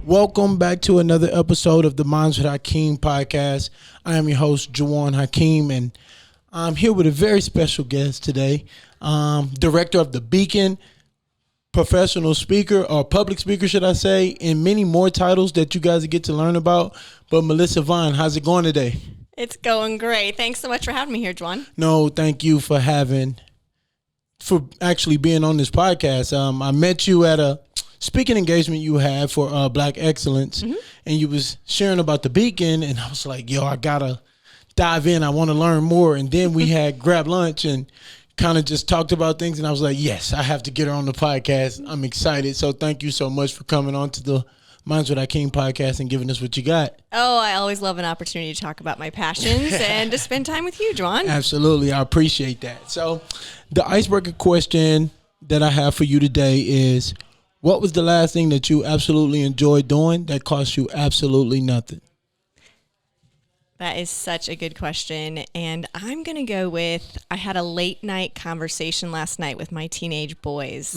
Welcome back to another episode of the Minds with Hakeem podcast. I am your host, Jjuan Hakeem, and I'm here with a very special guest today, director of the Beacon, professional speaker, or public speaker, should I say, and many more titles that you guys get to learn about. But Melissa Vaughn, how's it going today? It's going great. Thanks so much for having me here, Jjuan. No, thank you for actually being on this podcast. I met you at a speaking engagement you had for Black Excellence, and you was sharing about the Beacon, and I was like, yo, I gotta dive in. I want to learn more. And then we had grab lunch and kind of just talked about things, and I was like, yes, I have to get her on the podcast. I'm excited. So thank you so much for coming on to the Minds with Hakeem podcast and giving us what you got. Oh, I always love an opportunity to talk about my passions and to spend time with you, Jjuan. Absolutely. I appreciate that. So the icebreaker question that I have for you today is, what was the last thing that you absolutely enjoyed doing that cost you absolutely nothing? That is such a good question. And I'm going to go with, I had a late night conversation last night with my teenage boys.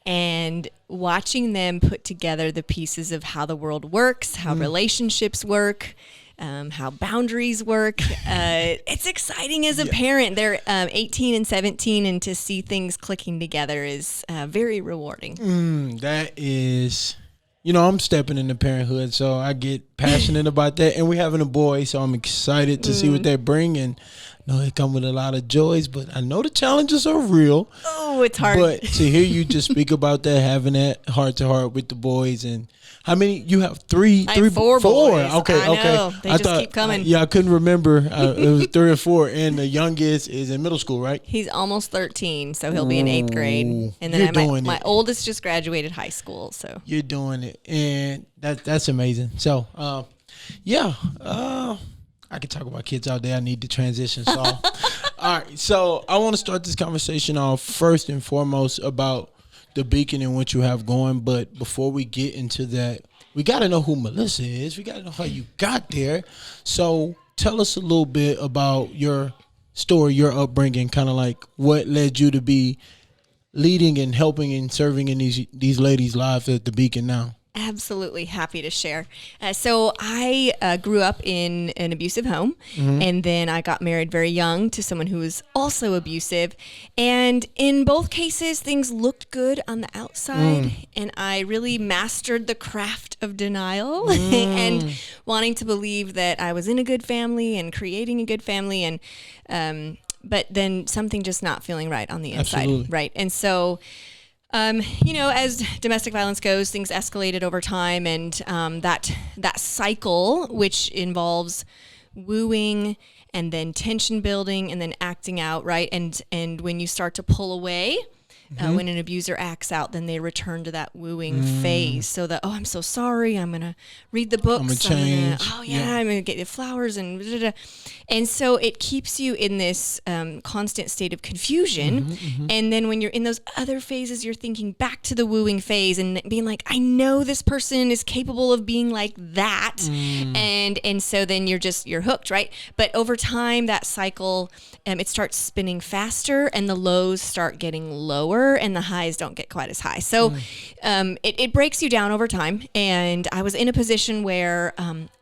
And watching them put together the pieces of how the world works, how relationships work, how boundaries work. It's exciting as a parent. They're 18 and 17, and to see things clicking together is very rewarding. That is, I'm stepping into parenthood, so I get passionate about that. And we're having a boy, so I'm excited to see what they bring. And I know it comes with a lot of joys, but I know the challenges are real. Oh, it's hard. But to hear you just speak about that, having that heart-to-heart with the boys, and how many you have? Three, four boys. Okay, I know. They just keep coming. I couldn't remember. It was 3 or 4, and the youngest is in middle school, right? He's almost 13, so he'll be in 8th grade. And then my oldest just graduated high school. So you're doing it, and that's amazing. So, I could talk about kids all day. I need to transition. So, all right. So I want to start this conversation off first and foremost about the Beacon and what you have going. But before we get into that, we got to know who Melissa is. We got to know how you got there. So tell us a little bit about your story, your upbringing, kind of like what led you to be leading and helping and serving in these ladies' lives at the Beacon now. Absolutely happy to share. So I grew up in an abusive home, and then I got married very young to someone who was also abusive. And in both cases, things looked good on the outside, and I really mastered the craft of denial and wanting to believe that I was in a good family and creating a good family, and but then something just not feeling right on the inside. Absolutely. Right. And so as domestic violence goes, things escalated over time, and that cycle, which involves wooing and then tension building and then acting out, right? And when you start to pull away, when an abuser acts out, then they return to that wooing phase. So that, I'm so sorry, I'm going to read the books. I'm going to change. I'm going to get you flowers and da-da-da. And so it keeps you in this constant state of confusion. And then when you're in those other phases, you're thinking back to the wooing phase and being like, I know this person is capable of being like that. And so then you're hooked, right? But over time, that cycle, it starts spinning faster, and the lows start getting lower, and the highs don't get quite as high. So it breaks you down over time. And I was in a position where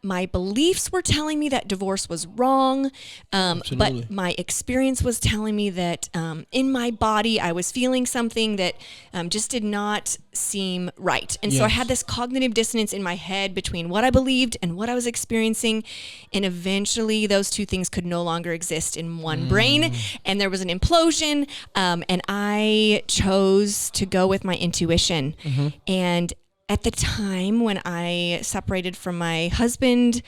my beliefs were telling me that divorce was wrong, but my experience was telling me that in my body I was feeling something that just did not seem right. And so I had this cognitive dissonance in my head between what I believed and what I was experiencing, and eventually those two things could no longer exist in one brain, and there was an implosion, and I chose to go with my intuition. And at the time when I separated from my husband,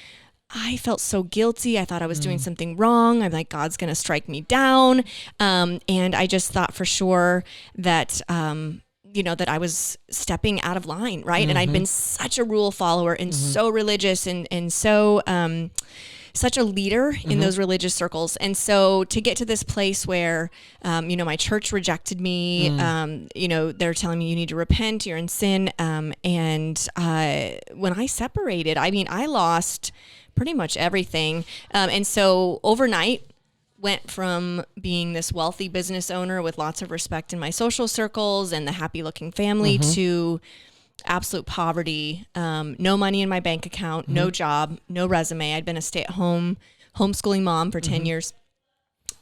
I felt so guilty. I thought I was doing something wrong. I'm like, God's going to strike me down. And I just thought for sure that, that I was stepping out of line, right? And I'd been such a rule follower and so religious and so such a leader in those religious circles. And so to get to this place where, my church rejected me, they're telling me you need to repent, you're in sin. And when I separated, I lost pretty much everything. And so overnight, went from being this wealthy business owner with lots of respect in my social circles and the happy looking family to absolute poverty, no money in my bank account, no job, no resume. I'd been a stay-at-home homeschooling mom for 10 years.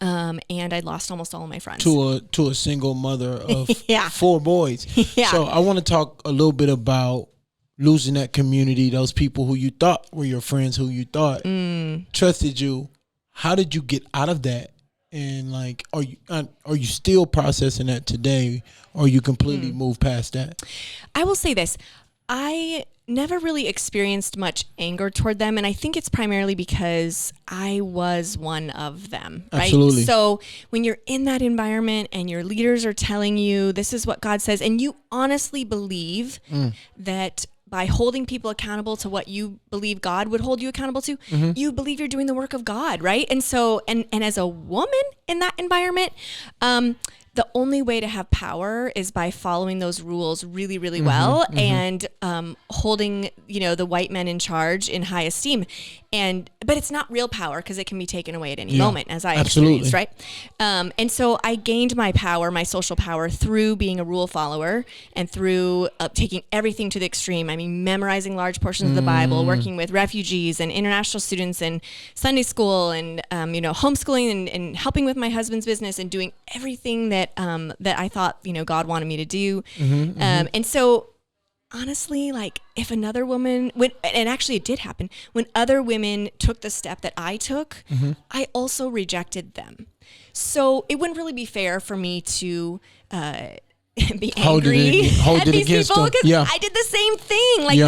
And I'd lost almost all of my friends. To a single mother of Yeah. 4 boys. Yeah. So I want to talk a little bit about losing that community, those people who you thought were your friends, who you thought trusted you. How did you get out of that? And like, are you still processing that today, or you completely moved past that? I will say this. I never really experienced much anger toward them, and I think it's primarily because I was one of them, right? Absolutely. So when you're in that environment and your leaders are telling you this is what God says, and you honestly believe that by holding people accountable to what you believe God would hold you accountable to, you believe you're doing the work of God, right? And so, and as a woman in that environment, the only way to have power is by following those rules really, really well and holding, the white men in charge in high esteem. But it's not real power because it can be taken away at any moment, as I experienced, right? And so I gained my power, my social power, through being a rule follower and through taking everything to the extreme. I mean, memorizing large portions of the Bible, working with refugees and international students and Sunday school and, homeschooling and helping with my husband's business and doing everything that I thought, God wanted me to do. And so honestly, like if another woman and actually it did happen, when other women took the step that I took, I also rejected them. So it wouldn't really be fair for me to be angry at these people because I did the same thing. Like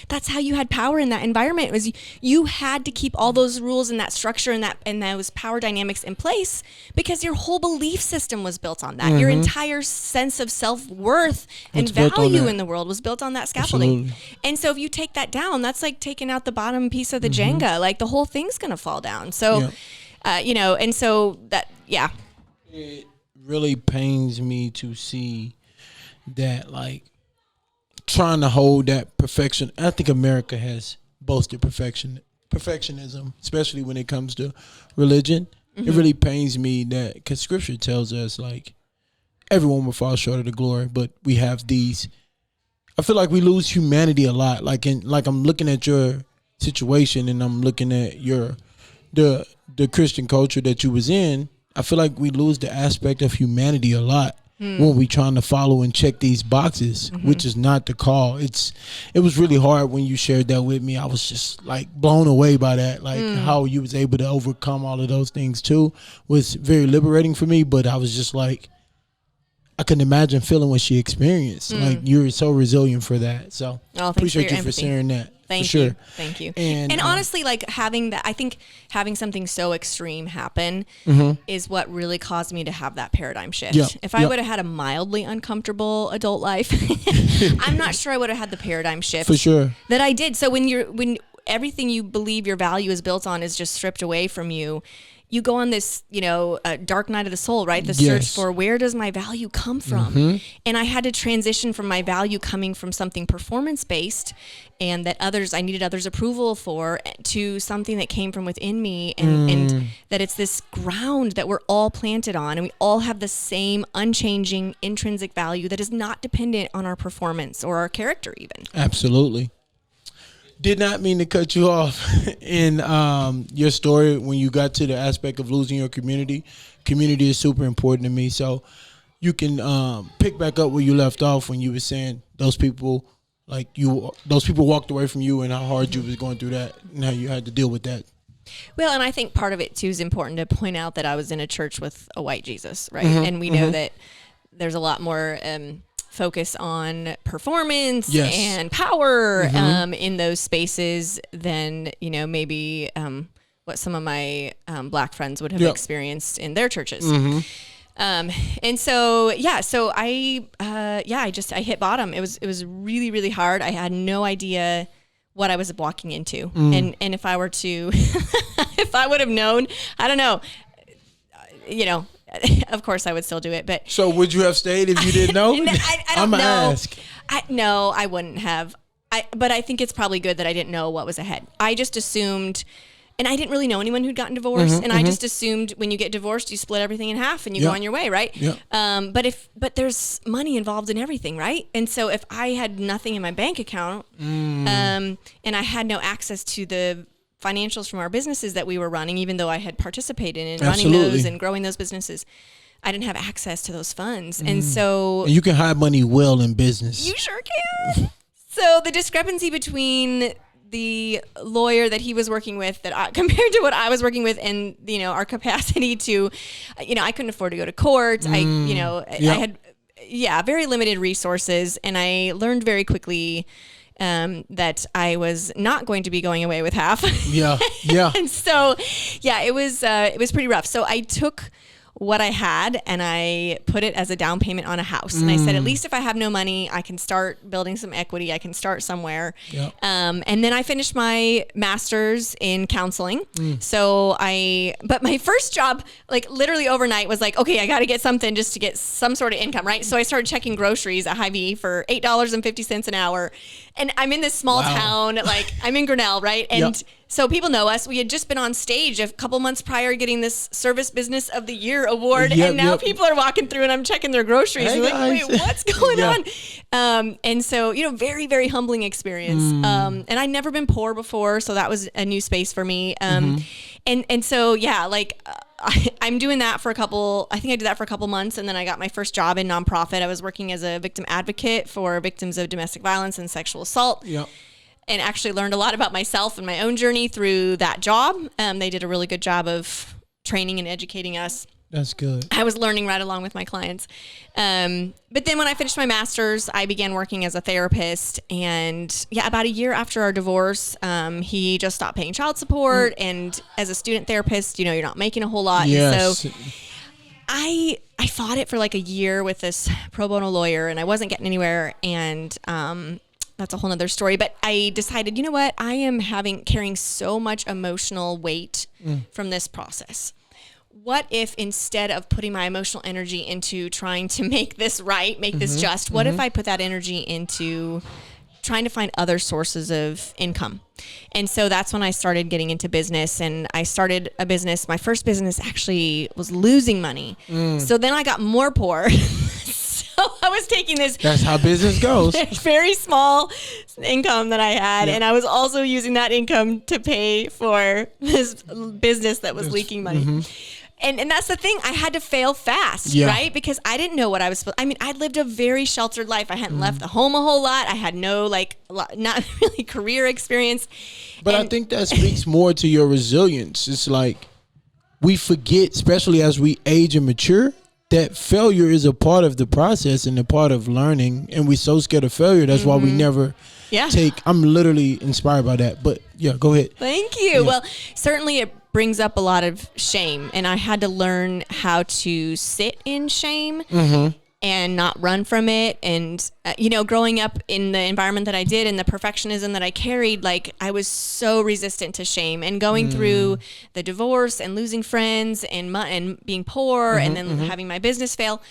that's how you had power in that environment. It was you had to keep all those rules and that structure and those power dynamics in place because your whole belief system was built on that. Your entire sense of self-worth and value in the world was built on that scaffolding. Absolutely. And so if you take that down, that's like taking out the bottom piece of the Jenga. Like the whole thing's gonna fall down. So and so that it really pains me to see that, like, trying to hold that perfection. I think America has boasted perfectionism, especially when it comes to religion. It really pains me that, because Scripture tells us, like, everyone will fall short of the glory, but we have these. I feel like we lose humanity a lot. Like I'm looking at your situation, and I'm looking at the Christian culture that you was in. I feel like we lose the aspect of humanity a lot when we trying to follow and check these boxes, which is not the call. It was really hard when you shared that with me. I was just like blown away by that, like how you was able to overcome all of those things too was very liberating for me. But I was just like, I couldn't imagine feeling what she experienced. Like you're so resilient for that. So appreciate you for sharing that. Thank you. And honestly, like I think having something so extreme happen is what really caused me to have that paradigm shift. If I would have had a mildly uncomfortable adult life, I'm not sure I would have had the paradigm shift for sure that I did. So when everything you believe your value is built on is just stripped away from you, you go on this, dark night of the soul, right? The search for where does my value come from? And I had to transition from my value coming from something performance-based and that I needed others' approval for, to something that came from within me and that it's this ground that we're all planted on and we all have the same unchanging intrinsic value that is not dependent on our performance or our character even. Absolutely. Did not mean to cut you off in your story when you got to the aspect of losing your community. Community is super important to me. So you can pick back up where you left off when you were saying those people walked away from you and how hard you was going through that and how you had to deal with that. Well, and I think part of it too is important to point out that I was in a church with a white Jesus, right? And we know that there's a lot more focus on performance and power in those spaces than maybe what some of my black friends would have experienced in their churches. And so I hit bottom. It was really, really hard. I had no idea what I was walking into, and if I were to if I would have known, I don't know, of course I would still do it, but. So would you have stayed if you didn't know? I don't know. Ask. No, I wouldn't have. But I think it's probably good that I didn't know what was ahead. I just assumed And I didn't really know anyone who'd gotten divorced. And I just assumed when you get divorced, you split everything in half and you go on your way, right? But there's money involved in everything, right? And so if I had nothing in my bank account, and I had no access to the financials from our businesses that we were running, even though I had participated in running those and growing those businesses, I didn't have access to those funds. And so... And you can hide money well in business. You sure can. So the discrepancy between the lawyer that he was working with compared to what I was working with, and our capacity to, I couldn't afford to go to court. I had very limited resources, and I learned very quickly that I was not going to be going away with half. And so it was pretty rough. So I took what I had and I put it as a down payment on a house. And I said, at least if I have no money, I can start building some equity. I can start somewhere. And then I finished my master's in counseling. But my first job, like literally overnight, was like, okay, I got to get something just to get some sort of income, right? So I started checking groceries at Hy-Vee for $8.50 an hour. And I'm in this small town, like I'm in Grinnell, right? And so people know us. We had just been on stage a couple months prior getting this Service Business of the Year award. And now people are walking through and I'm checking their groceries. Hey, like, wait, what's going on? And so, very, very humbling experience. And I'd never been poor before. So that was a new space for me. And so, I'm doing that for I think I did that for a couple months, and then I got my first job in nonprofit. I was working as a victim advocate for victims of domestic violence and sexual assault. And actually learned a lot about myself and my own journey through that job. They did a really good job of training and educating us. That's good. I was learning right along with my clients. But then when I finished my master's, I began working as a therapist. And about a year after our divorce, he just stopped paying child support. And as a student therapist, you're not making a whole lot. Yes. And so I fought it for like a year with this pro bono lawyer, and I wasn't getting anywhere. And that's a whole nother story. But I decided, you know what? I am carrying so much emotional weight from this process. What if instead of putting my emotional energy into trying to make this right, make this just, what if I put that energy into trying to find other sources of income? And so that's when I started getting into business, and I started a business. My first business actually was losing money. So then I got more poor. So I was taking this. That's how business goes. Very small income that I had. And I was also using that income to pay for this business that was leaking money. And that's the thing. I had to fail fast, right? Because I didn't know what I was supposed. I mean, I'd lived a very sheltered life. I hadn't left the home a whole lot. I had no not really career experience. But I think that speaks more to your resilience. It's like we forget, especially as we age and mature, that failure is a part of the process and a part of learning. And we're so scared of failure. That's why we never take. I'm literally inspired by that. But go ahead. Thank you. Well, certainly it brings up a lot of shame, and I had to learn how to sit in shame and not run from it. And growing up in the environment that I did and the perfectionism that I carried, like I was so resistant to shame. And going through the divorce and losing friends and being poor and then having my business fail,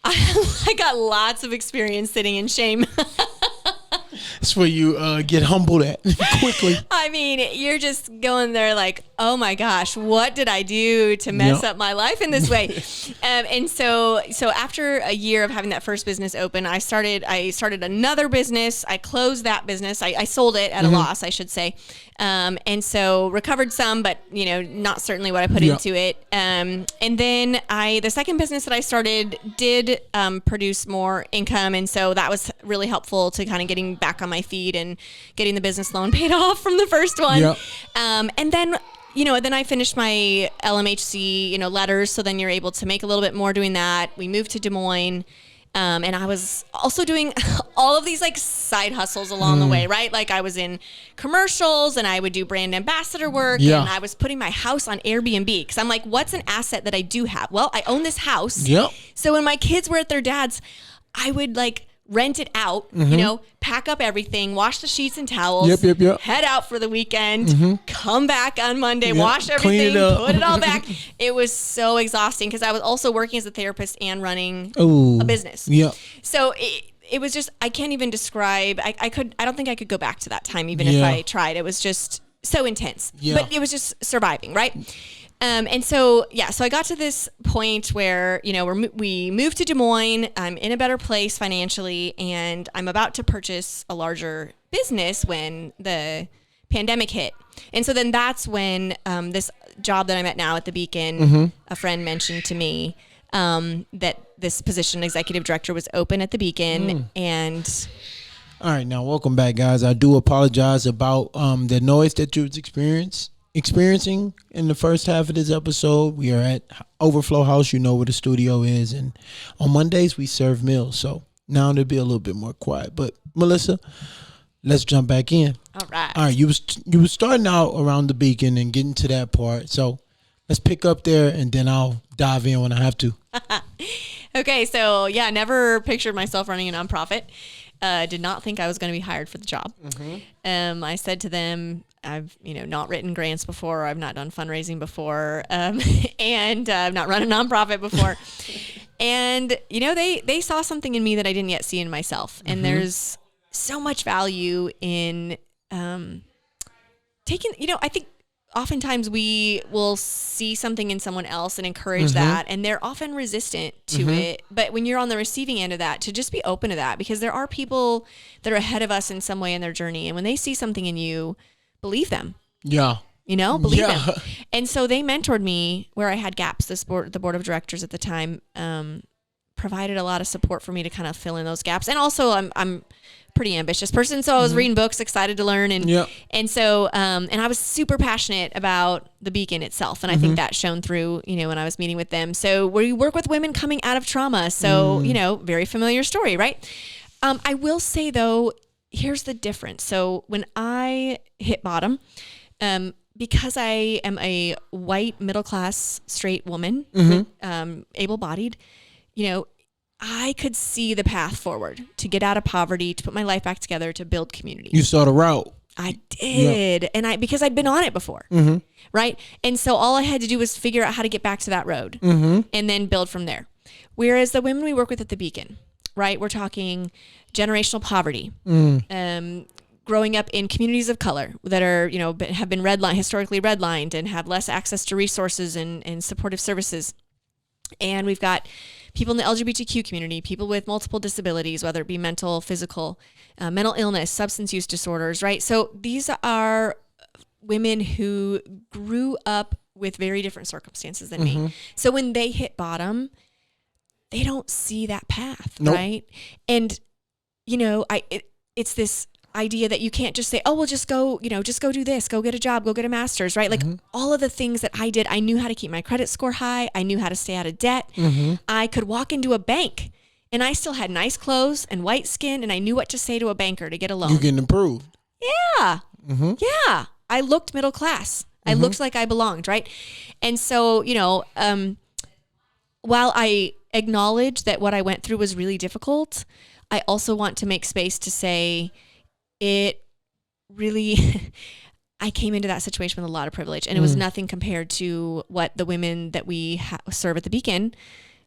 I got lots of experience sitting in shame. That's where you get humbled at quickly. I mean, you're just going there like, oh my gosh, what did I do to mess up my life in this way? And so after a year of having that first business open, I started another business. I closed that business. I sold it at a loss, I should say. And so recovered some, but not certainly what I put into it. And then the second business that I started did produce more income. And so that was really helpful to kind of getting back on my feet and getting the business loan paid off from the first one. And then, then I finished my LMHC, letters. So then you're able to make a little bit more doing that. We moved to Des Moines. And I was also doing all of these like side hustles along the way, right? Like I was in commercials and I would do brand ambassador work and I was putting my house on Airbnb because I'm like, what's an asset that I do have? Well, I own this house. So when my kids were at their dad's, I would like rent it out, pack up everything, wash the sheets and towels, head out for the weekend, come back on Monday, wash everything, put it all back. It was so exhausting because I was also working as a therapist and running a business. So it was just, I can't even describe, I don't think I could go back to that time even if I tried. It was just so intense. Yeah. But it was just surviving, right? And so, so I got to this point where, we moved to Des Moines. I'm in a better place financially, and I'm about to purchase a larger business when the pandemic hit. And so then that's when this job that I'm at now at the Beacon, a friend mentioned to me that this position, executive director, was open at the Beacon. And all right, now welcome back, guys. I do apologize about the noise that you was experiencing in the first half of this episode. We are at Overflow House. You know where the studio is, and on Mondays we serve meals, so now there'll be a little bit more quiet. But Melissa, let's jump back in. All right. You was starting out around the Beacon and getting to that part, so let's pick up there, and then I'll dive in when I have to. Okay, so never pictured myself running a nonprofit. Did not think I was going to be hired for the job. I said to them, I've not written grants before. I've not done fundraising before, and I've not run a nonprofit before. And they saw something in me that I didn't yet see in myself. And there's so much value in taking. I think oftentimes we will see something in someone else and encourage that, and they're often resistant to it. But when you're on the receiving end of that, to just be open to that, because there are people that are ahead of us in some way in their journey, and when they see something in you, believe them. Yeah. Believe them. And so they mentored me where I had gaps. The board of directors at the time provided a lot of support for me to kind of fill in those gaps. And also I'm a pretty ambitious person, so I was reading books, excited to learn, and so and I was super passionate about the Beacon itself, and I think that shone through when I was meeting with them. So we work with women coming out of trauma, so very familiar story, right? I will say though, here's the difference. So when I hit bottom, because I am a white middle class straight woman, able-bodied, I could see the path forward to get out of poverty, to put my life back together, to build community. You saw the route. I did. And because I'd been on it before. Right. And so all I had to do was figure out how to get back to that road and then build from there. Whereas the women we work with at the Beacon, right, we're talking generational poverty, growing up in communities of color that are, have been historically redlined and have less access to resources and supportive services. And we've got people in the LGBTQ community, people with multiple disabilities, whether it be mental, physical, mental illness, substance use disorders, right? So these are women who grew up with very different circumstances than me. So when they hit bottom, they don't see that path, right? And, it's this idea that you can't just say, oh, well, just go do this, go get a job, go get a master's, right? Like all of the things that I did, I knew how to keep my credit score high. I knew how to stay out of debt. I could walk into a bank and I still had nice clothes and white skin, and I knew what to say to a banker to get a loan. You getting approved. Yeah. Yeah. I looked middle class. I looked like I belonged, right? And so, while I acknowledge that what I went through was really difficult, I also want to make space to say, it really, I came into that situation with a lot of privilege, and it was nothing compared to what the women that we serve at the Beacon,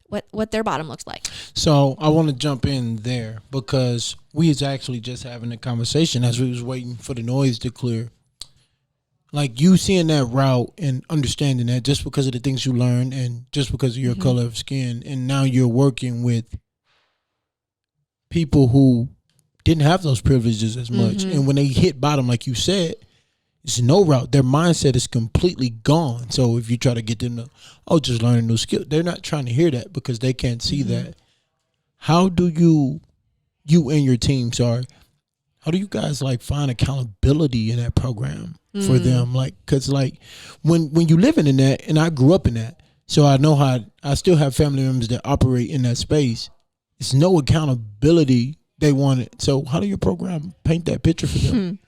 what their bottom looks like. So I want to jump in there because we was actually just having a conversation as we was waiting for the noise to clear. Like you seeing that route and understanding that just because of the things you learned and just because of your color of skin, and now you're working with people who didn't have those privileges as much. And when they hit bottom, like you said, it's no route. Their mindset is completely gone. So if you try to get them to, just learn a new skill, they're not trying to hear that because they can't see that. How do you and your team, how do you guys find accountability in that program for them? Cause when you living in that, and I grew up in that, so I know how I still have family members that operate in that space. It's no accountability. They want it. So how do your program paint that picture for them?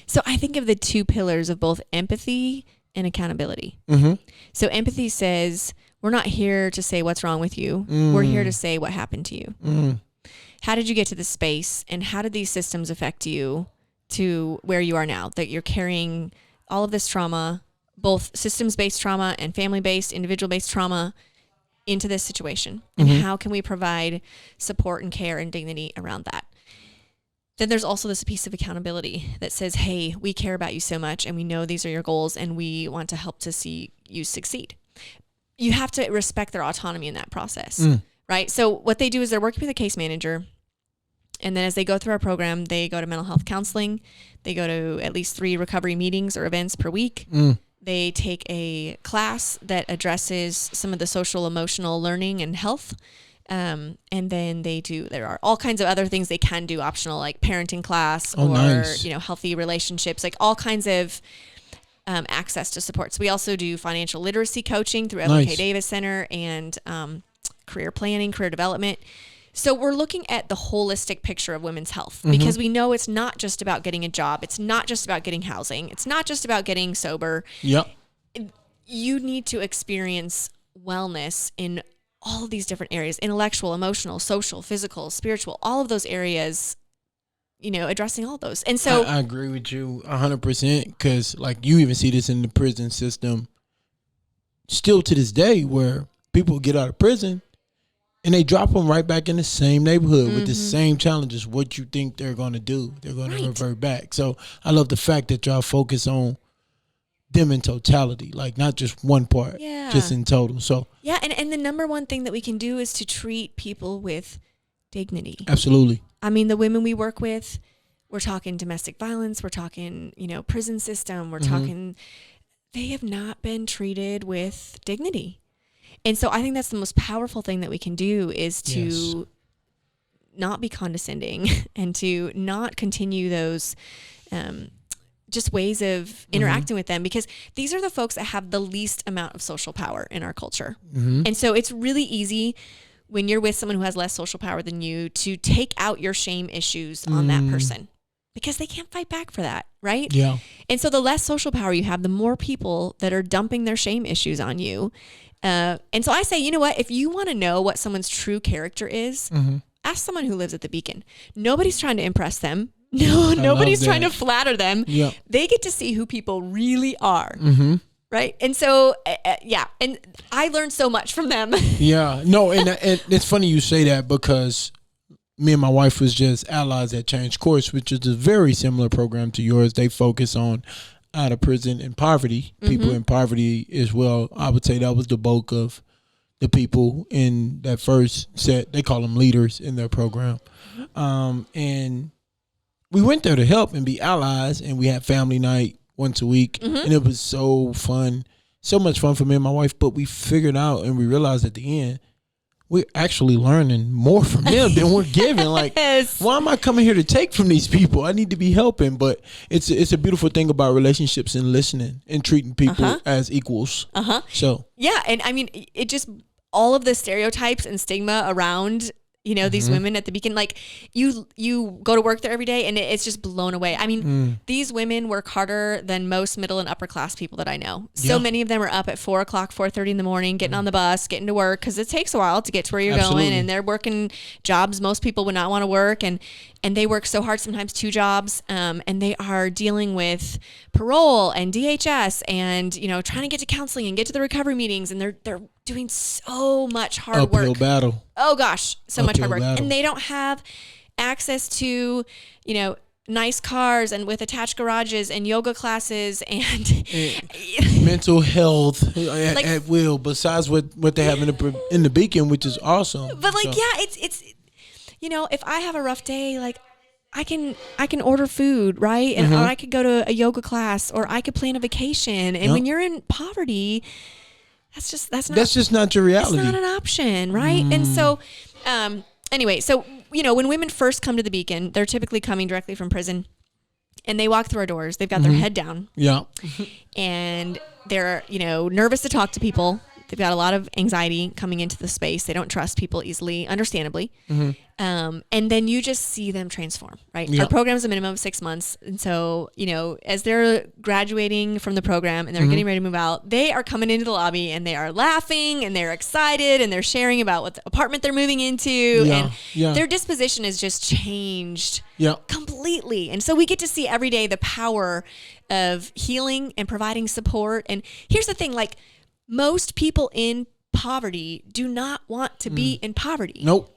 So I think of the two pillars of both empathy and accountability. So empathy says, we're not here to say what's wrong with you. We're here to say what happened to you. How did you get to this space? And how did these systems affect you to where you are now? That you're carrying all of this trauma, both systems-based trauma and family-based, individual-based trauma, into this situation, and how can we provide support and care and dignity around that? then there's also this piece of accountability that says, hey, we care about you so much and we know these are your goals and we want to help to see you succeed. You have to respect their autonomy in that process, right? So what they do is they're working with a case manager. And then as they go through our program, they go to mental health counseling. They go to at least 3 recovery meetings or events per week. They take a class that addresses some of the social, emotional learning and health. And then there are all kinds of other things they can do optional, like parenting class nice. Healthy relationships, like all kinds of access to supports. We also do financial literacy coaching through LK Davis Center and career planning, career development. So we're looking at the holistic picture of women's health because we know it's not just about getting a job. It's not just about getting housing. It's not just about getting sober. Yep. You need to experience wellness in all of these different areas: intellectual, emotional, social, physical, spiritual, all of those areas, addressing all those. And so I agree with you 100% because like you even see this in the prison system still to this day where people get out of prison and they drop them right back in the same neighborhood with the same challenges. What you think they're going to do, they're going to revert back. So I love the fact that y'all focus on them in totality, like not just one part, just in total. So yeah, and the number one thing that we can do is to treat people with dignity. Absolutely. I mean, the women we work with, we're talking domestic violence, we're talking, prison system, we're talking, they have not been treated with dignity. And so I think that's the most powerful thing that we can do is to not be condescending and to not continue those just ways of interacting with them, because these are the folks that have the least amount of social power in our culture. And so it's really easy when you're with someone who has less social power than you to take out your shame issues on that person because they can't fight back for that, right? Yeah. And so the less social power you have, the more people that are dumping their shame issues on you. And so I say, you know what, if you want to know what someone's true character is, ask someone who lives at the Beacon. Nobody's trying to impress them. No, nobody's trying to flatter them. Yep. They get to see who people really are. Right. And so, and I learned so much from them. Yeah. No, and it's funny you say that because me and my wife was just allies at Change Course, which is a very similar program to yours. They focus on out of prison and poverty, people in poverty as well. I would say that was the bulk of the people in that first set. They call them leaders in their program. And we went there to help and be allies, and we had family night once a week, and it was so fun, so much fun for me and my wife. But we figured out and we realized at the end, we're actually learning more from them than we're giving. Like, why am I coming here to take from these people? I need to be helping. But it's a beautiful thing about relationships and listening and treating people as equals. So yeah, and I mean, it just all of the stereotypes and stigma around these women at the Beacon, like you go to work there every day and it's just blown away. I mean, these women work harder than most middle and upper class people that I know. So many of them are up at 4:00, 4:30 in the morning, getting on the bus, getting to work, because it takes a while to get to where you're going, and they're working jobs most people would not want to work, and they work so hard, sometimes 2 jobs, and they are dealing with parole and DHS and trying to get to counseling and get to the recovery meetings, and they're doing so much hard work. Uphill battle. Oh gosh, so much hard work. Battle. And they don't have access to, nice cars and with attached garages and yoga classes and mental health at will, besides what they have in the Beacon, which is awesome. But it's if I have a rough day, like I can order food, right? And or I could go to a yoga class, or I could plan a vacation. And when you're in poverty, that's just not your reality. It's not an option, right? And so, anyway, so when women first come to the Beacon, they're typically coming directly from prison, and they walk through our doors. They've got their head down, and they're nervous to talk to people. They've got a lot of anxiety coming into the space. They don't trust people easily, understandably. And then you just see them transform, right? Our program is a minimum of 6 months. And so, as they're graduating from the program and they're getting ready to move out, they are coming into the lobby and they are laughing and they're excited and they're sharing about what the apartment they're moving into. Their disposition has just changed completely. And so we get to see every day the power of healing and providing support. And here's the thing, like, most people in poverty do not want to be in poverty. Nope.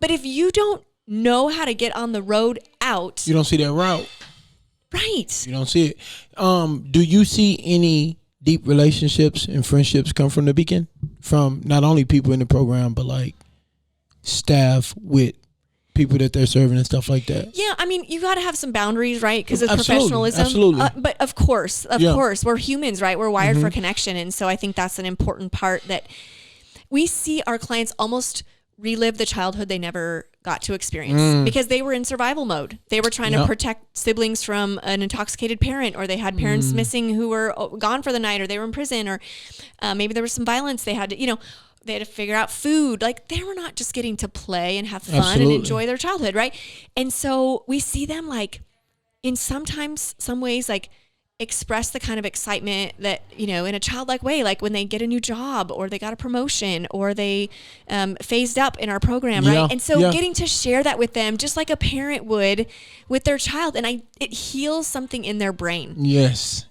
But if you don't know how to get on the road out. You don't see that route. Right. You don't see it. Do you see any deep relationships and friendships come from the beacon? From not only people in the program, but like staff with people that they're serving and stuff like that? Yeah, I mean, you got to have some boundaries, right? Because of Absolutely, professionalism. absolutely. But of course, we're humans, right? We're wired for connection. And so I think that's an important part, that we see our clients almost relive the childhood they never got to experience because they were in survival mode. They were trying to protect siblings from an intoxicated parent, or they had parents missing who were gone for the night, or they were in prison, or maybe there was some violence. They had to, they had to figure out food. Like, they were not just getting to play and have fun and enjoy their childhood, right? And so we see them, like, in some ways, like, express the kind of excitement that, in a childlike way, like when they get a new job, or they got a promotion, or they phased up in our program, right? And so getting to share that with them, just like a parent would with their child, and it heals something in their brain. Yes,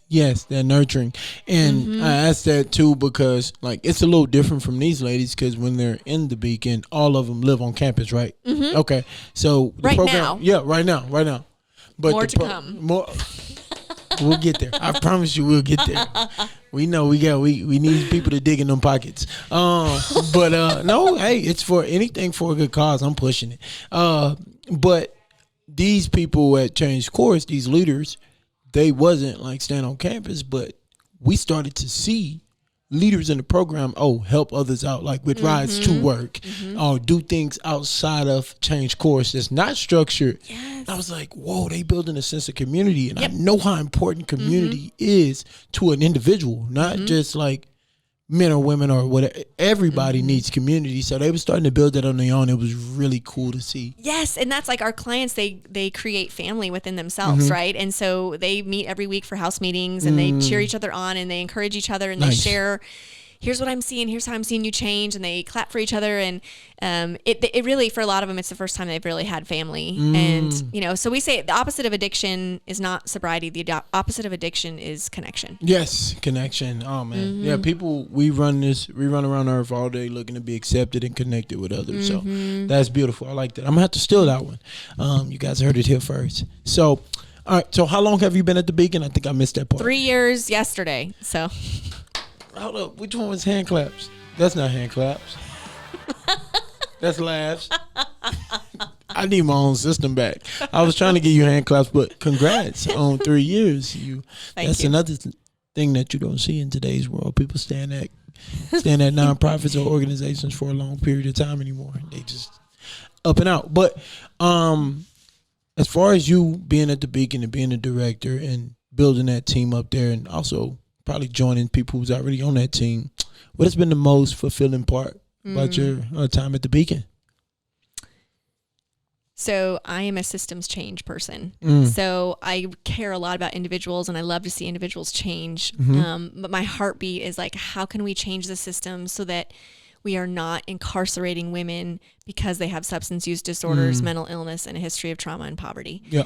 they're nurturing. And I asked that too because, like, it's a little different from these ladies, because when they're in the beacon, all of them live on campus, right? Okay, so the program, right now. But more to come. We'll get there. I promise you, we'll get there. We know we need people to dig in them pockets. But no, hey, it's for anything for a good cause. I'm pushing it. But these people at Change Course, these leaders, they wasn't like staying on campus, but we started to see leaders in the program, help others out, like with rides to work, do things outside of Change Course that's not structured. Yes. I was like, whoa, they building a sense of community. And I know how important community is to an individual, not just like men or women or whatever. Everybody needs community. So they were starting to build that on their own. It was really cool to see. Yes. And that's like our clients, they create family within themselves, right? And so they meet every week for house meetings, and they cheer each other on, and they encourage each other, and they share, here's what I'm seeing, here's how I'm seeing you change, and they clap for each other. And it really, for a lot of them, it's the first time they've really had family. And, so we say the opposite of addiction is not sobriety. The opposite of addiction is connection. Yes, connection. Oh, man. Yeah, people, we run around Earth all day looking to be accepted and connected with others. So that's beautiful. I like that. I'm going to have to steal that one. You guys heard it here first. So, all right. So how long have you been at the Beacon? I think I missed that part. 3 years yesterday. So... Hold up, which one was hand claps? That's not hand claps. That's laughs. I need my own system back. I was trying to give you hand claps, but congrats on 3 years. That's another thing that you don't see in today's world. People stand at nonprofits or organizations for a long period of time anymore. They just up and out. But as far as you being at the Beacon and being a director and building that team up there, and also probably joining people who's already on that team, what has been the most fulfilling part about your time at the Beacon? So I am a systems change person. So I care a lot about individuals, and I love to see individuals change. But my heartbeat is like, how can we change the system so that we are not incarcerating women because they have substance use disorders, mental illness, and a history of trauma and poverty? Yeah.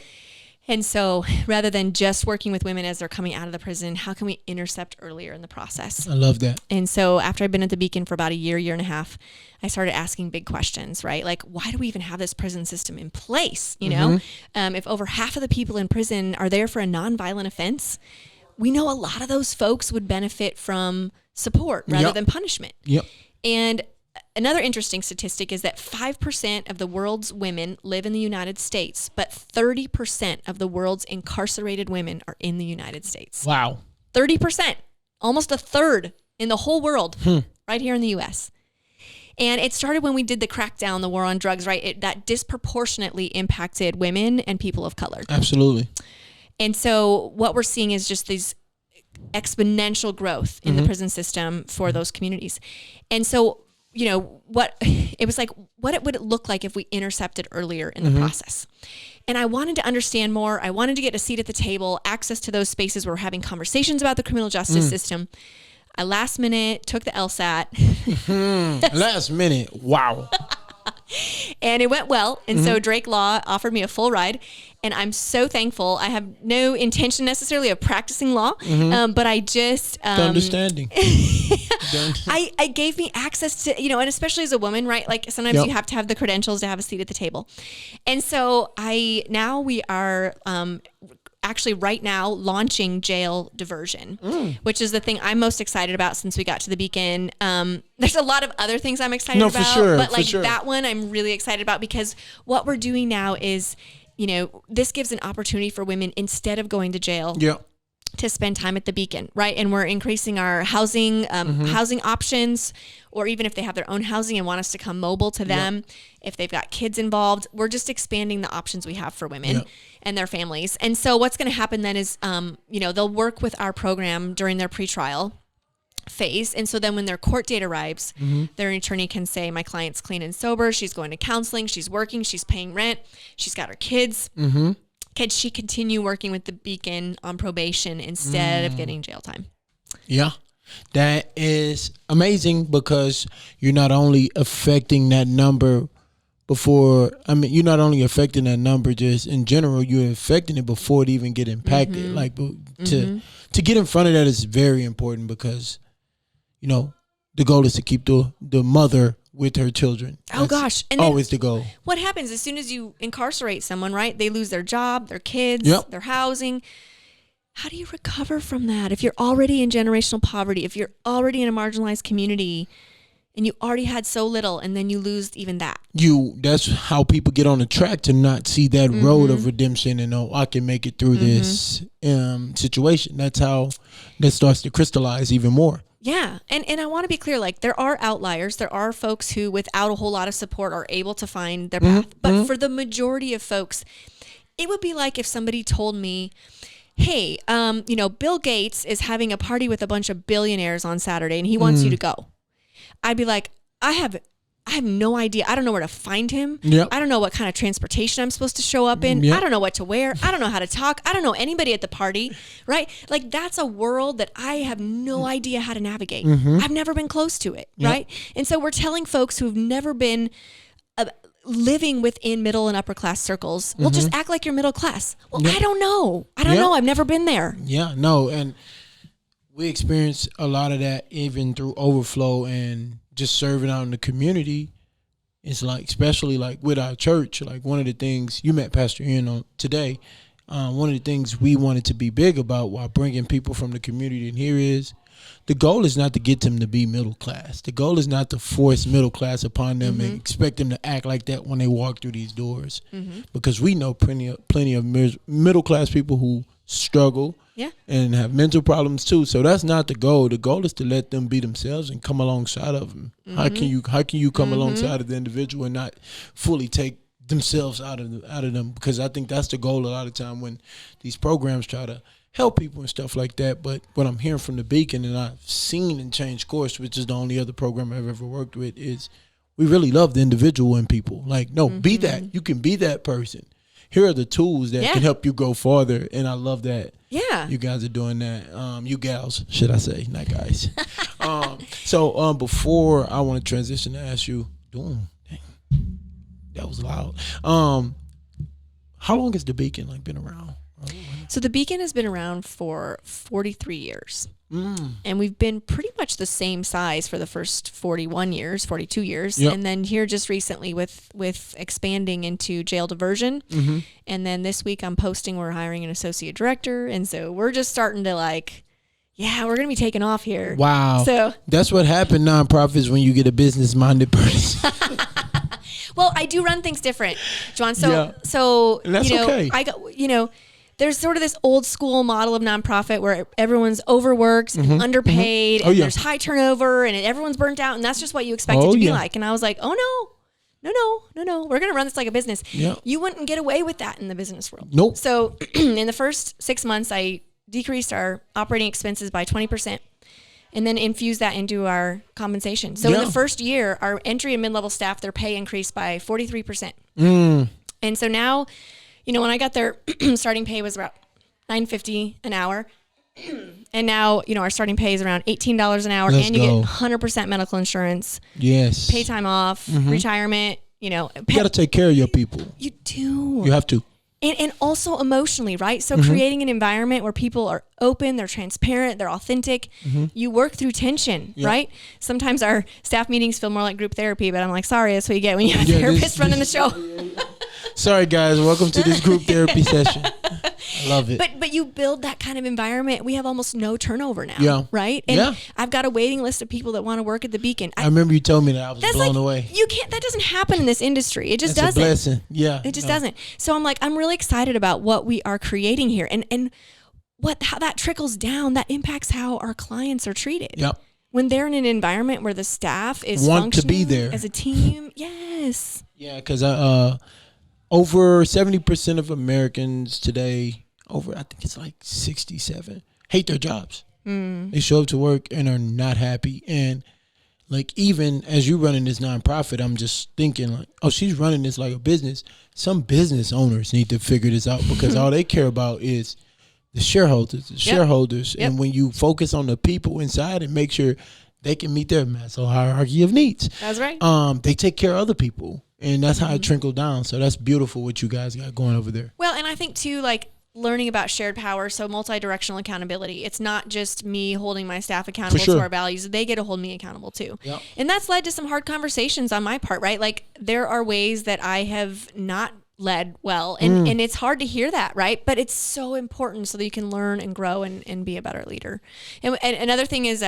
And so rather than just working with women as they're coming out of the prison, how can we intercept earlier in the process? I love that. And so after I've been at the Beacon for about a year and a half, I started asking big questions, right? Like, why do we even have this prison system in place? If over half of the people in prison are there for a nonviolent offense, we know a lot of those folks would benefit from support rather than punishment. And another interesting statistic is that 5% of the world's women live in the United States, but 30% of the world's incarcerated women are in the United States. Wow. 30%, almost a third in the whole world, right here in the U.S. And it started when we did the crackdown, the war on drugs, right? That disproportionately impacted women and people of color. Absolutely. And so what we're seeing is just these exponential growth in the prison system for those communities. And so, what would it look like if we intercepted earlier in the process? And I wanted to understand more. I wanted to get a seat at the table, access to those spaces where we're having conversations about the criminal justice system. I last minute took the LSAT. Last minute. Wow. And it went well. And so Drake Law offered me a full ride. And I'm so thankful. I have no intention necessarily of practicing law, but I just... understanding. I gave me access to, and especially as a woman, right? Like sometimes you have to have the credentials to have a seat at the table. And so we are actually right now launching jail diversion, which is the thing I'm most excited about since we got to the Beacon. There's a lot of other things I'm excited about, for sure, but that one I'm really excited about because what we're doing now is, this gives an opportunity for women instead of going to jail. To spend time at the Beacon, right? And we're increasing our housing options, or even if they have their own housing and want us to come mobile to them, if they've got kids involved, we're just expanding the options we have for women and their families. And so what's going to happen then is, they'll work with our program during their pretrial phase. And so then when their court date arrives, their attorney can say, my client's clean and sober. She's going to counseling. She's working. She's paying rent. She's got her kids. Can she continue working with the Beacon on probation instead of getting jail time? Yeah. That is amazing because you're not only affecting that number you're not only affecting that number just in general, you're affecting it before it even get impacted. Like to get in front of that is very important because, the goal is to keep the mother with her children. Oh, gosh. And always the goal. What happens as soon as you incarcerate someone, right? They lose their job, their kids, their housing. How do you recover from that? If you're already in generational poverty, if you're already in a marginalized community and you already had so little and then you lose even that. That's how people get on the track to not see that road of redemption and, I can make it through this situation. That's how that starts to crystallize even more. Yeah. And I want to be clear, there are outliers. There are folks who without a whole lot of support are able to find their path. But for the majority of folks, it would be like if somebody told me, hey, Bill Gates is having a party with a bunch of billionaires on Saturday and he wants you to go. I'd be like, I have no idea. I don't know where to find him. I don't know what kind of transportation I'm supposed to show up in. I don't know what to wear. I don't know how to talk. I don't know anybody at the party, right? That's a world that I have no idea how to navigate. I've never been close to it, right? And so we're telling folks who've never been living within middle and upper class circles, well, just act like you're middle class. Well, I don't know. I don't know. I've never been there. Yeah, no. And we experience a lot of that even through overflow and just serving out in the community. It's especially with our church, one of the things you met Pastor Ian on today, one of the things we wanted to be big about while bringing people from the community in here is the goal is not to get them to be middle class. The goal is not to force middle class upon them and expect them to act like that when they walk through these doors, because we know plenty of middle class people who struggle and have mental problems too. So that's not the goal. The goal is to let them be themselves and come alongside of them. How can you come alongside of the individual and not fully take themselves out of them? Because I think that's the goal a lot of time when these programs try to help people and stuff like that. But what I'm hearing from the Beacon, and I've seen in Change Course, which is the only other program I've ever worked with, is we really love the individual in people. Be that. You can be that person. Here are the tools that can help you go farther, and I love that. Yeah, you guys are doing that. You gals, should I say, not guys. So before I want to transition to ask you, dang, that was loud. How long has the Beacon like been around? So the Beacon has been around for 43 years. And we've been pretty much the same size for the first 42 years. Yep. And then here just recently with expanding into jail diversion. Mm-hmm. And then this week I'm posting we're hiring an associate director. And so we're just starting to like, yeah, we're going to be taking off here. Wow. So that's what happened nonprofits when you get a business-minded person. Well, I do run things different, Jjuan. So and that's you know, okay. I got, there's sort of this old school model of nonprofit where everyone's overworked and underpaid, and there's high turnover, and everyone's burnt out, and that's just what you expect it to be like. And I was like, oh no, we're gonna run this like a business. Yeah. You wouldn't get away with that in the business world. Nope. So in the first 6 months, I decreased our operating expenses by 20%. And then infuse that into our compensation. So in the first year, our entry and mid-level staff, their pay increased by 43%. And so now, when I got there, starting pay was about $9.50 an hour. And now, our starting pay is around $18 an hour. And you get 100% medical insurance. Yes. Pay time off, retirement, you got to take care of your people. You do. You have to. And also emotionally, right? So creating an environment where people are open, they're transparent, they're authentic. You work through tension, right? Sometimes our staff meetings feel more like group therapy, but I'm like, sorry, that's what you get when you have a therapist running the show. Sorry, guys. Welcome to this group therapy session. I love it. But you build that kind of environment. We have almost no turnover now, right? And I've got a waiting list of people that want to work at the Beacon. I remember you told me that. I was blown away. You can't. That doesn't happen in this industry. It just That's doesn't. a blessing. Yeah, it just doesn't. So I'm like, I'm really excited about what we are creating here, and how that trickles down. That impacts how our clients are treated. Yep. When they're in an environment where the staff is want to be functioning there as a team. Yes. Yeah, because over 70% of Americans today, I think it's like 67, hate their jobs. They show up to work and are not happy. And like, even as you running this nonprofit, I'm just thinking like, oh, she's running this like a business. Some business owners need to figure this out, because all they care about is the shareholders. And when you focus on the people inside and make sure they can meet their Maslow hierarchy of needs. That's right. They take care of other people. And that's how it trickled down. So that's beautiful what you guys got going over there. Well, and I think too, like learning about shared power, so multi-directional accountability. It's not just me holding my staff accountable to our values. They get to hold me accountable too. Yep. And that's led to some hard conversations on my part, right? Like there are ways that I have not led well. And it's hard to hear that, right? But it's so important so that you can learn and grow and be a better leader. And another thing is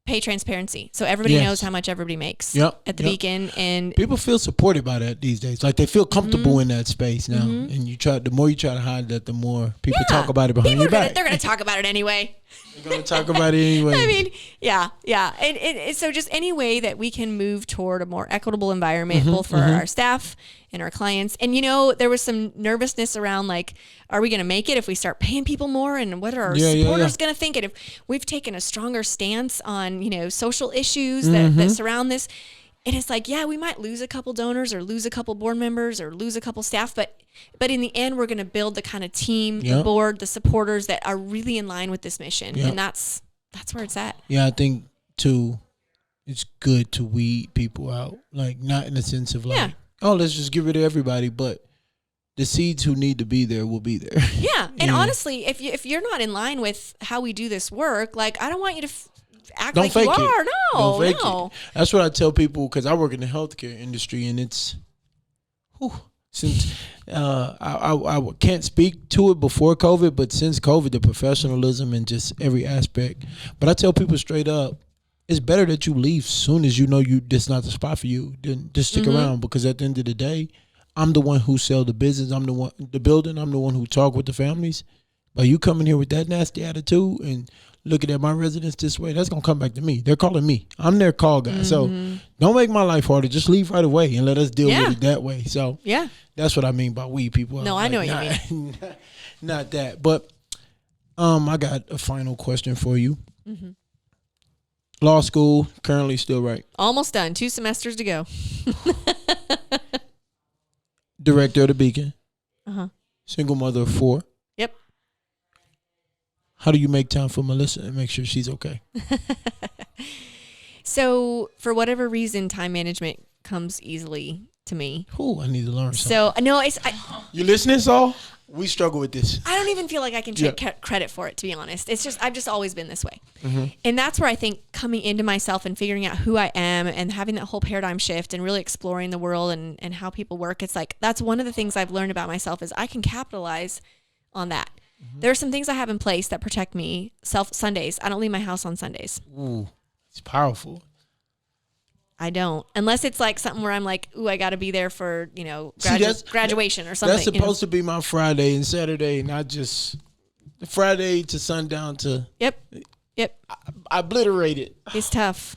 pay transparency. So everybody knows how much everybody makes at the Beacon, and people feel supported by that these days. Like they feel comfortable in that space now. And the more you try to hide that, the more people talk about it behind your back. They're going to talk about it anyway. They're going to talk about it anyway. I mean, yeah. And so just any way that we can move toward a more equitable environment, both for our staff and our clients. And, there was some nervousness around like, are we going to make it if we start paying people more? And what are our supporters going to think? And if we've taken a stronger stance on, social issues that surround this. And it's like, we might lose a couple donors or lose a couple board members or lose a couple staff, but in the end, we're going to build the kind of team, the board, the supporters that are really in line with this mission. And that's where it's at. Yeah, I think too, it's good to weed people out. Like not in the sense of like, oh, let's just get rid of everybody, but the seeds who need to be there will be there. Yeah. And honestly, if you're not in line with how we do this work, like I don't want you to act don't like fake you it. are. Don't fake No. it. That's what I tell people, because I work in the healthcare industry, and it's since I can't speak to it before COVID, but since COVID, the professionalism and just every aspect. But I tell people straight up, it's better that you leave soon as you know this not the spot for you than just stick around, because at the end of the day, I'm the one who sell the business. I'm the building. I'm the one who talk with the families. But you coming here with that nasty attitude and looking at my residents this way, that's going to come back to me. They're calling me. I'm their call guy. So don't make my life harder. Just leave right away and let us deal with it that way. So that's what I mean by we people. No, I know what you mean. Not that. But I got a final question for you. Law school, currently still right? Almost done. 2 semesters to go. Director of the Beacon. Single mother of 4. Yep. How do you make time for Melissa and make sure she's okay? So for whatever reason, time management comes easily to me. Oh, I need to learn something. So no, you listening, Saul? We struggle with this. I don't even feel like I can take credit for it, to be honest. It's just I've just always been this way. And that's where I think coming into myself and figuring out who I am and having that whole paradigm shift and really exploring the world and how people work, it's like that's one of the things I've learned about myself is I can capitalize on that. There are some things I have in place that protect me. Sundays. I don't leave my house on Sundays. Ooh, it's powerful. I don't. Unless it's like something where I'm like, ooh, I got to be there for, graduation or something. That's supposed to be my Friday and Saturday, not just Friday to sundown to. Yep. I obliterate it. It's tough.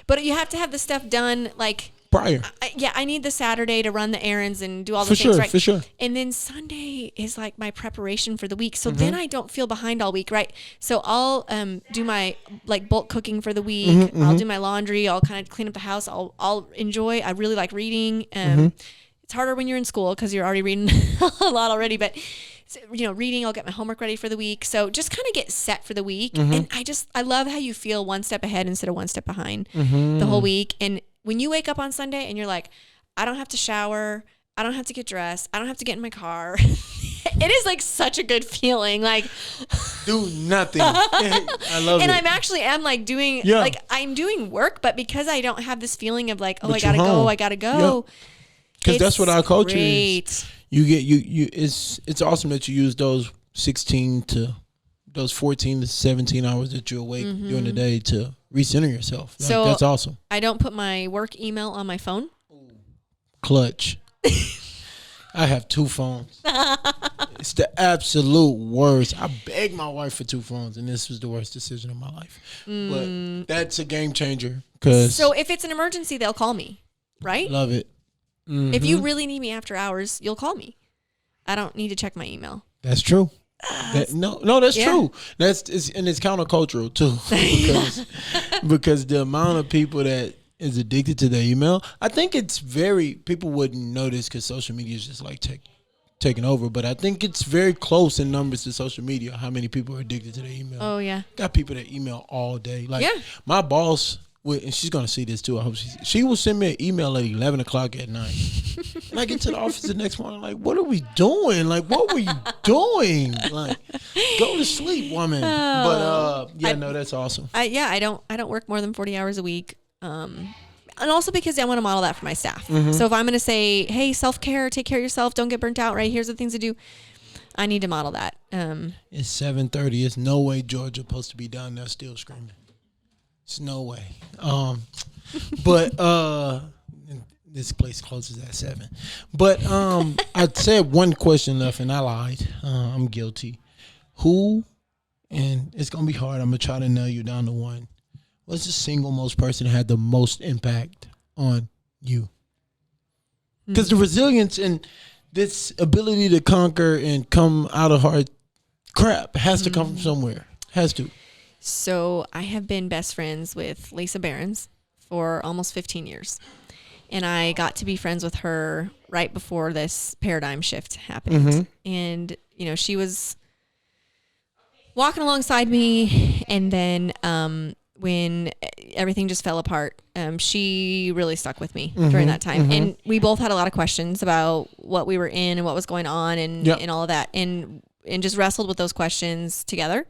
But you have to have the stuff done like prior. I need the Saturday to run the errands and do all the things, right? For sure. And then Sunday is like my preparation for the week. So then I don't feel behind all week, right? So I'll do my like bulk cooking for the week. I'll do my laundry. I'll kind of clean up the house. I'll enjoy. I really like reading. It's harder when you're in school because you're already reading a lot already. But reading, I'll get my homework ready for the week. So just kind of get set for the week. And I love how you feel one step ahead instead of one step behind the whole week. And when you wake up on Sunday and you're like, I don't have to shower, I don't have to get dressed. I don't have to get in my car. It is like such a good feeling. Like do nothing. I love it. And I'm like doing like I'm doing work, but because I don't have this feeling of like, oh, But I gotta go. Because that's what our culture great. is. You get you. It's awesome that you use those 14 to 17 hours that you're awake during the day to recenter yourself. Like, So that's awesome. I don't put my work email on my phone. Clutch. I have 2 phones. It's the absolute worst. I begged my wife for 2 phones, and this was the worst decision of my life. But that's a game changer. So if it's an emergency, they'll call me, right? Love it. If you really need me after hours, you'll call me. I don't need to check my email. That's true. That's true. And it's countercultural too, because the amount of people that is addicted to their email. I think it's people wouldn't notice because social media is just like taking over. But I think it's very close in numbers to social media. How many people are addicted to their email? Oh yeah, got people that email all day. Like my boss. And she's gonna see this too. I hope she will send me an email at 11 o'clock at night, and I get to the office the next morning. Like, what are we doing? Like, what were you doing? Like, go to sleep, woman. But that's awesome. I don't work more than 40 hours a week. And also because I want to model that for my staff. So if I'm gonna say, hey, self-care, take care of yourself, don't get burnt out. Right, here's the things to do. I need to model that. It's 7:30. It's no way Georgia supposed to be down there still screaming. It's no way. But this place closes at 7. But I said one question left and I lied. I'm guilty. Who, and it's gonna be hard. I'm gonna try to nail you down to one. What's the single most person that had the most impact on you? Because the resilience and this ability to conquer and come out of hard crap has to come from somewhere. Has to. So I have been best friends with Lisa Behrens for almost 15 years. And I got to be friends with her right before this paradigm shift happened. And, she was walking alongside me. And then when everything just fell apart, she really stuck with me during that time. And we both had a lot of questions about what we were in and what was going on and all of that. And just wrestled with those questions together.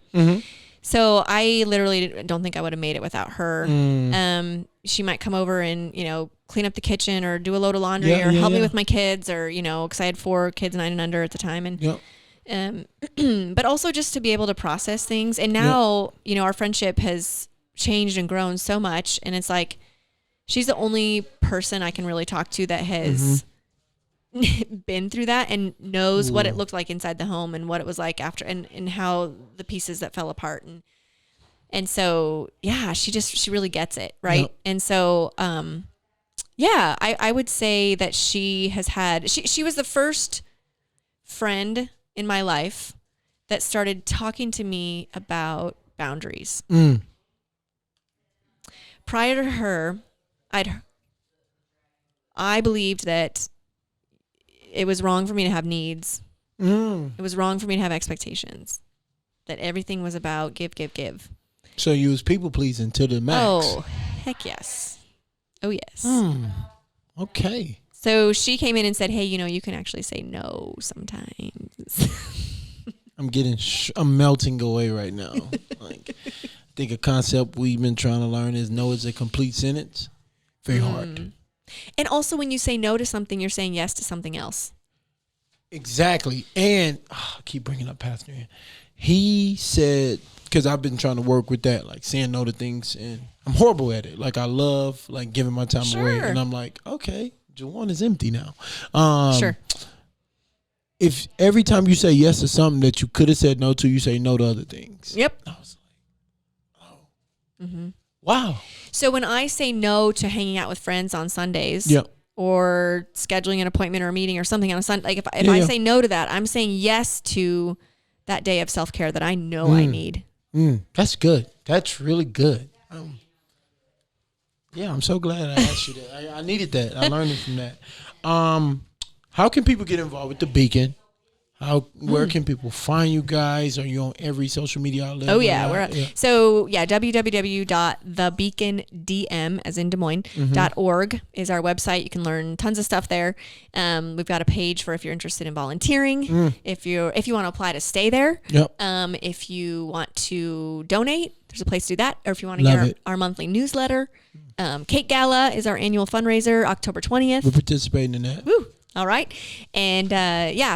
So I literally don't think I would have made it without her. She might come over and, clean up the kitchen or do a load of laundry or help me with my kids or, because I had 4 kids 9 and under at the time. And, but also just to be able to process things. And now, our friendship has changed and grown so much. And it's like, she's the only person I can really talk to that has been through that and knows what it looked like inside the home and what it was like after and how the pieces that fell apart and so she really gets it, right? And so I would say that she was the first friend in my life that started talking to me about boundaries. Prior to her, I believed that it was wrong for me to have needs. It was wrong for me to have expectations. That everything was about give. So you was people pleasing to the max. Oh, heck yes. Oh, yes. Okay. So she came in and said, hey, you can actually say no sometimes. I'm melting away right now. Like, I think a concept we've been trying to learn is no is a complete sentence. Very hard. And also when you say no to something, you're saying yes to something else. Exactly. And I keep bringing up Pastor Ian. He said, because I've been trying to work with that, like saying no to things, and I'm horrible at it. Like I love like giving my time away, and I'm like, okay, Jjuan is empty now. Sure. If every time you say yes to something that you could have said no to, you say no to other things. Yep. I was like, oh, wow. So when I say no to hanging out with friends on Sundays, or scheduling an appointment or a meeting or something on a Sunday, like if I say no to that, I'm saying yes to that day of self-care that I know I need. That's good. That's really good. I'm so glad I asked you that. I needed that. I learned it from that. How can people get involved with the Beacon? Where can people find you guys? Are you on every social media outlet? Oh yeah, www.thebeacondm, as in Des Moines, .org is our website. You can learn tons of stuff there. We've got a page for if you're interested in volunteering, if you want to apply to stay there, if you want to donate, there's a place to do that, or if you want to get our monthly newsletter. Cake Gala is our annual fundraiser, October 20th. We're participating in that. Woo! All right. And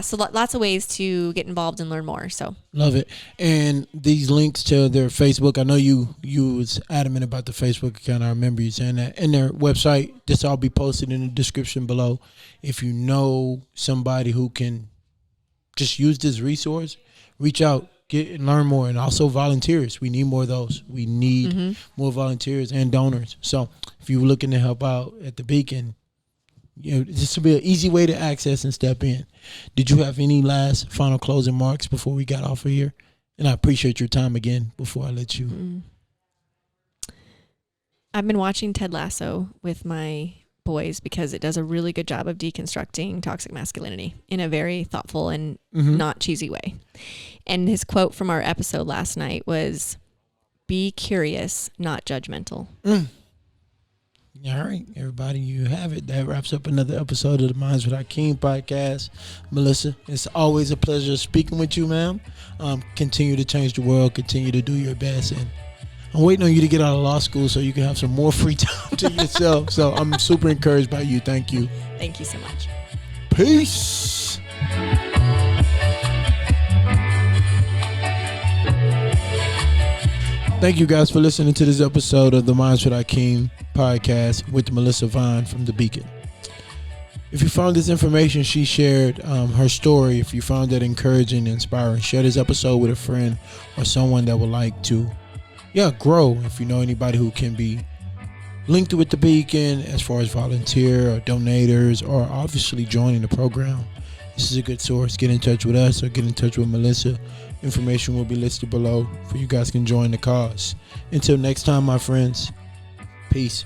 so lots of ways to get involved and learn more. So love it. And these links to their Facebook, I know you was adamant about the Facebook account. I remember you saying that. And their website, this all be posted in the description below. If you know somebody who can just use this resource, reach out, get and learn more. And also volunteers. We need more of those. We need more volunteers and donors. So if you're looking to help out at the Beacon, this will be an easy way to access and step in. Did you have any last final closing marks before we got off of here? And I appreciate your time again before I let you. I've been watching Ted Lasso with my boys because it does a really good job of deconstructing toxic masculinity in a very thoughtful and not cheesy way. And his quote from our episode last night was, "Be curious, not judgmental." All right, everybody, you have it. That wraps up another episode of the Minds with Hakeem podcast. Melissa, it's always a pleasure speaking with you, ma'am. Continue to change the world. Continue to do your best. And I'm waiting on you to get out of law school so you can have some more free time to yourself. So I'm super encouraged by you. Thank you. Thank you so much. Peace. Thank you guys for listening to this episode of the Minds with Hakeem podcast with Melissa Vine from The Beacon. If you found this information she shared, her story, if you found that encouraging and inspiring, share this episode with a friend or someone that would like to, grow. If you know anybody who can be linked with The Beacon as far as volunteer or donators or obviously joining the program, this is a good source. Get in touch with us or get in touch with Melissa. Information will be listed below for you guys can join the cause. Until next time, my friends, peace.